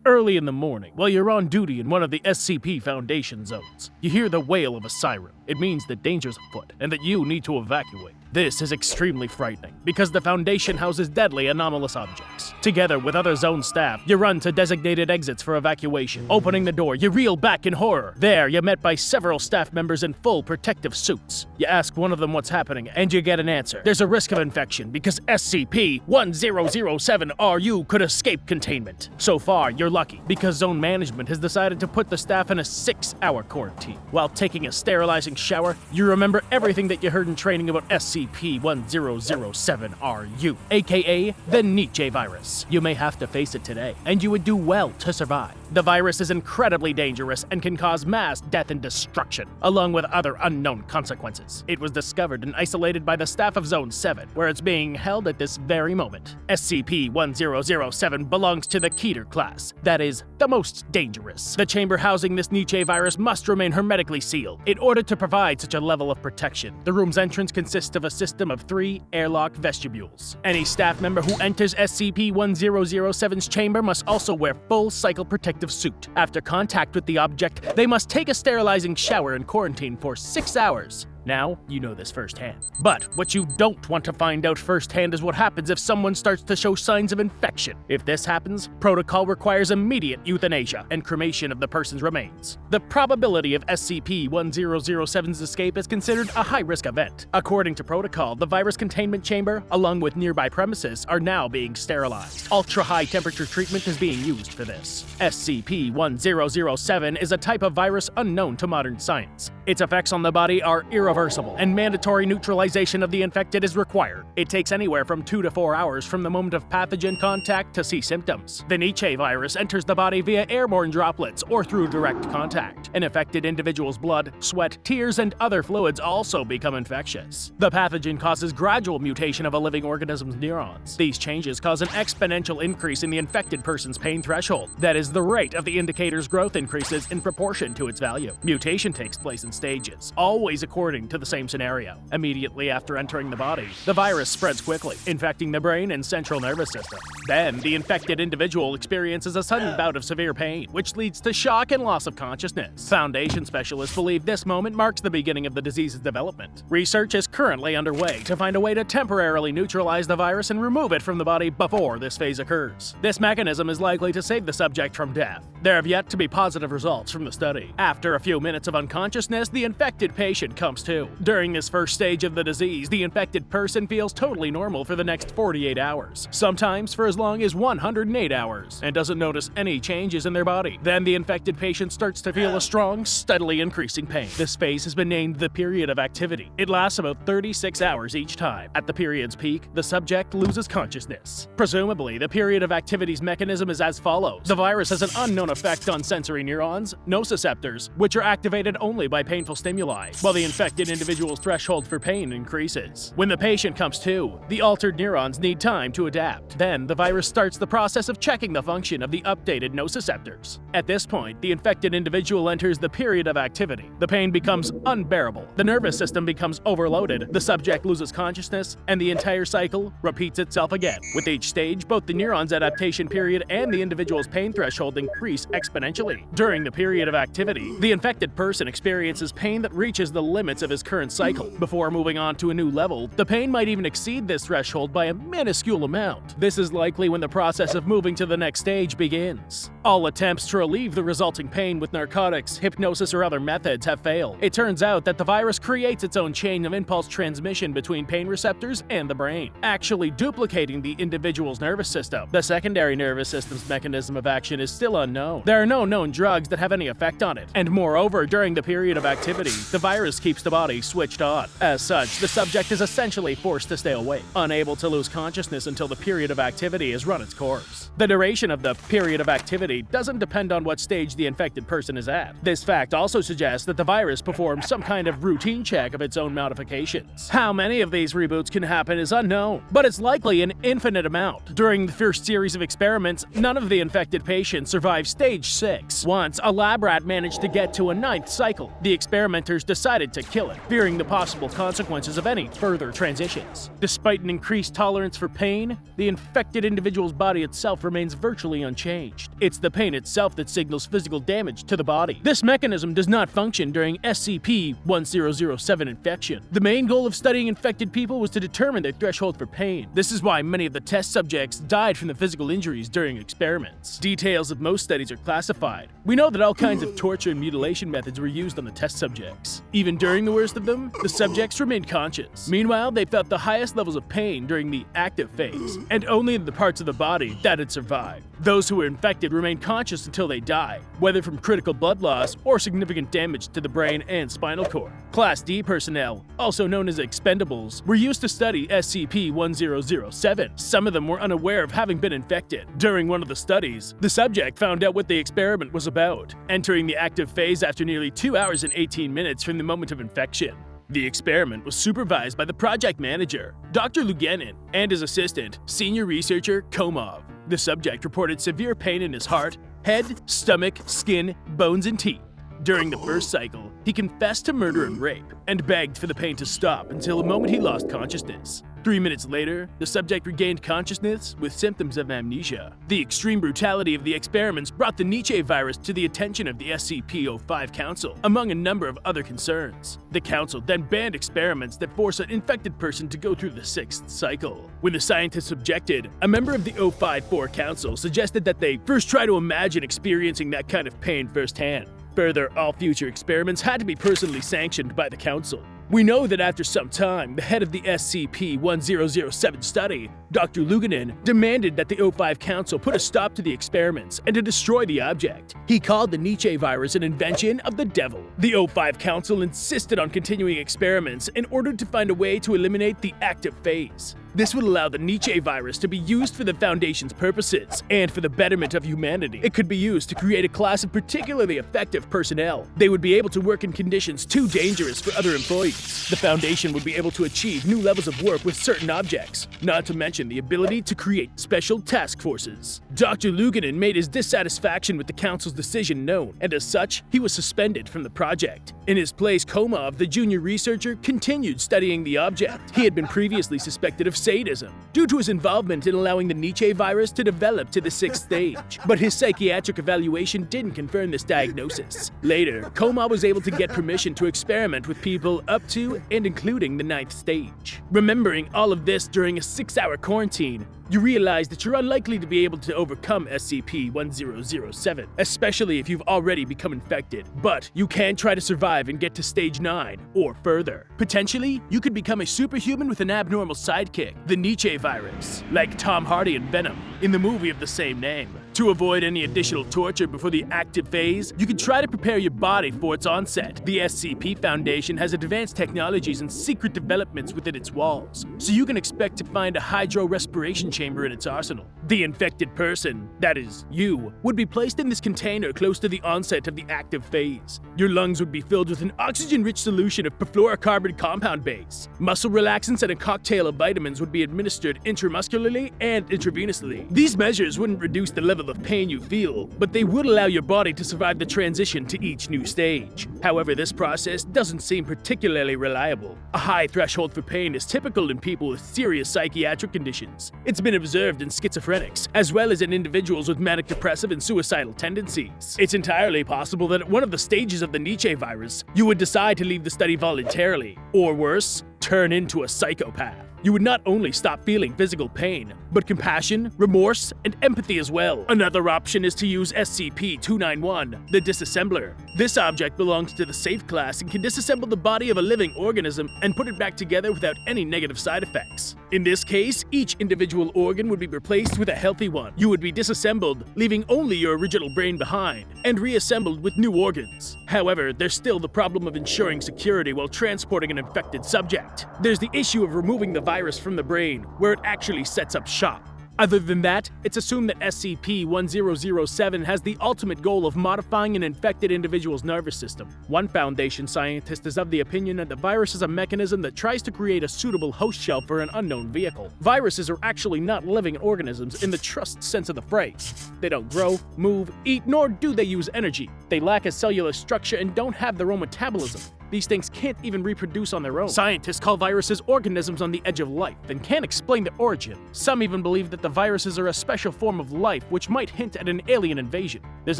Early in the morning, while you're on duty in one of the SCP Foundation zones, you hear the wail of a siren. It means that danger's afoot and that you need to evacuate. This is extremely frightening because the Foundation houses deadly anomalous objects. Together with other zone staff, you run to designated exits for evacuation. Opening the door, you reel back in horror. There, you're met by several staff members in full protective suits. You ask one of them what's happening, and you get an answer. There's a risk of infection because SCP-1007-RU could escape containment. So far, you're lucky because zone management has decided to put the staff in a 6-hour quarantine. While taking a sterilizing shower, you remember everything that you heard in training about SCP-1007-RU, aka the Nietzsche virus. You may have to face it today, and you would do well to survive. The virus is incredibly dangerous and can cause mass death and destruction, along with other unknown consequences. It was discovered and isolated by the staff of Zone 7, where it's being held at this very moment. SCP-1007 belongs to the Keter class, that is, the most dangerous. The chamber housing this Nietzsche virus must remain hermetically sealed in order to provide such a level of protection. The room's entrance consists of a system of 3 airlock vestibules. Any staff member who enters SCP-1007's chamber must also wear full cycle protective suit. After contact with the object, they must take a sterilizing shower and quarantine for 6 hours. Now, you know this firsthand. But what you don't want to find out firsthand is what happens if someone starts to show signs of infection. If this happens, protocol requires immediate euthanasia and cremation of the person's remains. The probability of SCP-1007's escape is considered a high-risk event. According to protocol, the virus containment chamber, along with nearby premises, are now being sterilized. Ultra-high temperature treatment is being used for this. SCP-1007 is a type of virus unknown to modern science. Its effects on the body are irreversible, and mandatory neutralization of the infected is required. It takes anywhere from 2 to 4 hours from the moment of pathogen contact to see symptoms. The Nietzsche virus enters the body via airborne droplets or through direct contact. An infected individual's blood, sweat, tears, and other fluids also become infectious. The pathogen causes gradual mutation of a living organism's neurons. These changes cause an exponential increase in the infected person's pain threshold. That is, the rate of the indicator's growth increases in proportion to its value. Mutation takes place in stages, always according to the same scenario. Immediately after entering the body, the virus spreads quickly, infecting the brain and central nervous system. Then, the infected individual experiences a sudden bout of severe pain, which leads to shock and loss of consciousness. Foundation specialists believe this moment marks the beginning of the disease's development. Research is currently underway to find a way to temporarily neutralize the virus and remove it from the body before this phase occurs. This mechanism is likely to save the subject from death. There have yet to be positive results from the study. After a few minutes of unconsciousness, the infected patient comes to. During this first stage of the disease, the infected person feels totally normal for the next 48 hours, sometimes for as long as 108 hours, and doesn't notice any changes in their body. Then the infected patient starts to feel a strong, steadily increasing pain. This phase has been named the period of activity. It lasts about 36 hours each time. At the period's peak, the subject loses consciousness. Presumably, the period of activity's mechanism is as follows. The virus has an unknown effect on sensory neurons, nociceptors, which are activated only by painful stimuli, while the infected individual's threshold for pain increases. When the patient comes to, the altered neurons need time to adapt. Then, the virus starts the process of checking the function of the updated nociceptors. At this point, the infected individual enters the period of activity. The pain becomes unbearable. The nervous system becomes overloaded, the subject loses consciousness, and the entire cycle repeats itself again. With each stage, both the neuron's adaptation period and the individual's pain threshold increase exponentially. During the period of activity, the infected person experiences pain that reaches the limits of his current cycle. Before moving on to a new level, the pain might even exceed this threshold by a minuscule amount. This is likely when the process of moving to the next stage begins. All attempts to relieve the resulting pain with narcotics, hypnosis, or other methods have failed. It turns out that the virus creates its own chain of impulse transmission between pain receptors and the brain, actually duplicating the individual's nervous system. The secondary nervous system's mechanism of action is still unknown. There are no known drugs that have any effect on it, and moreover, during the period of activity, the virus keeps the body switched on. As such, the subject is essentially forced to stay awake, unable to lose consciousness until the period of activity has run its course. The duration of the period of activity doesn't depend on what stage the infected person is at. This fact also suggests that the virus performs some kind of routine check of its own modifications. How many of these reboots can happen is unknown, but it's likely an infinite amount. During the first series of experiments, none of the infected patients survived stage 6. Once, a lab rat managed to get to a 9th cycle. The experimenters decided to kill it, fearing the possible consequences of any further transitions. Despite an increased tolerance for pain, the infected individual's body itself remains virtually unchanged. It's the the pain itself that signals physical damage to the body. This mechanism does not function during SCP-1007 infection. The main goal of studying infected people was to determine their threshold for pain. This is why many of the test subjects died from the physical injuries during experiments. Details of most studies are classified. We know that all kinds of torture and mutilation methods were used on the test subjects. Even during the worst of them, the subjects remained conscious. Meanwhile, they felt the highest levels of pain during the active phase, and only in the parts of the body that had survived. Those who were infected remained conscious until they died, whether from critical blood loss or significant damage to the brain and spinal cord. Class D personnel, also known as expendables, were used to study SCP-1007. Some of them were unaware of having been infected. During one of the studies, the subject found out what the experiment was about, entering the active phase after nearly 2 hours and 18 minutes from the moment of infection. The experiment was supervised by the project manager, Dr. Luganin, and his assistant, senior researcher Komov. The subject reported severe pain in his heart, head, stomach, skin, bones, and teeth. During the first cycle, he confessed to murder and rape, and begged for the pain to stop until the moment he lost consciousness. 3 minutes later, the subject regained consciousness with symptoms of amnesia. The extreme brutality of the experiments brought the Nietzsche virus to the attention of the SCP-05 Council, among a number of other concerns. The Council then banned experiments that force an infected person to go through the 6th cycle. When the scientists objected, a member of the 054 Council suggested that they first try to imagine experiencing that kind of pain firsthand. Further, all future experiments had to be personally sanctioned by the Council. We know that after some time, the head of the SCP-1007 study, Dr. Luganin, demanded that the 05 Council put a stop to the experiments and to destroy the object. He called the Nietzsche virus an invention of the devil. The 05 Council insisted on continuing experiments in order to find a way to eliminate the active phase. This would allow the Nietzsche virus to be used for the Foundation's purposes and for the betterment of humanity. It could be used to create a class of particularly effective personnel. They would be able to work in conditions too dangerous for other employees. The Foundation would be able to achieve new levels of work with certain objects, not to mention the ability to create special task forces. Dr. Luganin made his dissatisfaction with the Council's decision known, and as such, he was suspended from the project. In his place, Komov, the junior researcher, continued studying the object. He had been previously suspected of sadism due to his involvement in allowing the Nietzsche virus to develop to the 6th stage, but his psychiatric evaluation didn't confirm this diagnosis. Later, Komov was able to get permission to experiment with people up to and including the 9th stage. Remembering all of this during a 6-hour quarantine, you realize that you're unlikely to be able to overcome SCP-1007, especially if you've already become infected. But you can try to survive and get to stage 9 or further. Potentially, you could become a superhuman with an abnormal sidekick, the Nietzsche virus, like Tom Hardy in Venom in the movie of the same name. To avoid any additional torture before the active phase, you can try to prepare your body for its onset. The SCP Foundation has advanced technologies and secret developments within its walls, so you can expect to find a hydro-respiration chamber in its arsenal. The infected person, that is, you, would be placed in this container close to the onset of the active phase. Your lungs would be filled with an oxygen-rich solution of perfluorocarbon compound base. Muscle relaxants and a cocktail of vitamins would be administered intramuscularly and intravenously. These measures wouldn't reduce the level of pain you feel, but they would allow your body to survive the transition to each new stage. However, this process doesn't seem particularly reliable. A high threshold for pain is typical in people with serious psychiatric conditions. It's been observed in schizophrenics, as well as in individuals with manic depressive and suicidal tendencies. It's entirely possible that at one of the stages of the Nietzsche virus, you would decide to leave the study voluntarily, or worse, turn into a psychopath. You would not only stop feeling physical pain, but compassion, remorse, and empathy as well. Another option is to use SCP-291, the disassembler. This object belongs to the safe class and can disassemble the body of a living organism and put it back together without any negative side effects. In this case, each individual organ would be replaced with a healthy one. You would be disassembled, leaving only your original brain behind, and reassembled with new organs. However, there's still the problem of ensuring security while transporting an infected subject. There's the issue of removing the virus from the brain, where it actually sets up shop. Other than that, it's assumed that SCP-1007 has the ultimate goal of modifying an infected individual's nervous system. One Foundation scientist is of the opinion that the virus is a mechanism that tries to create a suitable host shell for an unknown vehicle. Viruses are actually not living organisms in the trust sense of the phrase. They don't grow, move, eat, nor do they use energy. They lack a cellular structure and don't have their own metabolism. These things can't even reproduce on their own. Scientists call viruses organisms on the edge of life and can't explain their origin. Some even believe that the viruses are a special form of life which might hint at an alien invasion. There's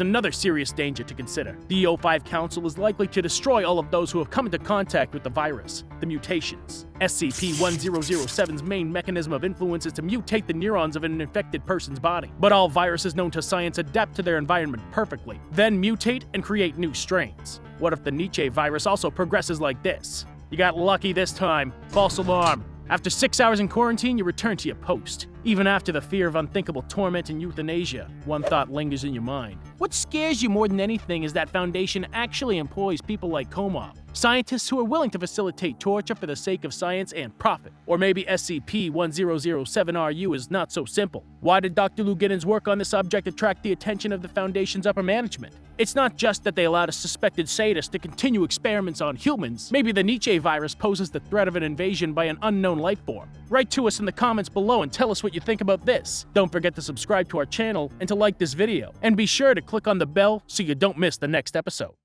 another serious danger to consider. The O5 Council is likely to destroy all of those who have come into contact with the virus, the mutations. SCP-1007's main mechanism of influence is to mutate the neurons of an infected person's body. But all viruses known to science adapt to their environment perfectly, then mutate and create new strains. What if the Nietzsche virus also progresses like this? You got lucky this time. False alarm. After 6 hours in quarantine, you return to your post. Even after the fear of unthinkable torment and euthanasia, one thought lingers in your mind. What scares you more than anything is that Foundation actually employs people like Komov, scientists who are willing to facilitate torture for the sake of science and profit. Or maybe SCP-1007-RU is not so simple. Why did Dr. Luginen's work on this subject attract the attention of the Foundation's upper management? It's not just that they allowed a suspected sadist to continue experiments on humans. Maybe the Nietzsche virus poses the threat of an invasion by an unknown life form. Write to us in the comments below and tell us what you think about this. Don't forget to subscribe to our channel and to like this video. And be sure to click on the bell so you don't miss the next episode.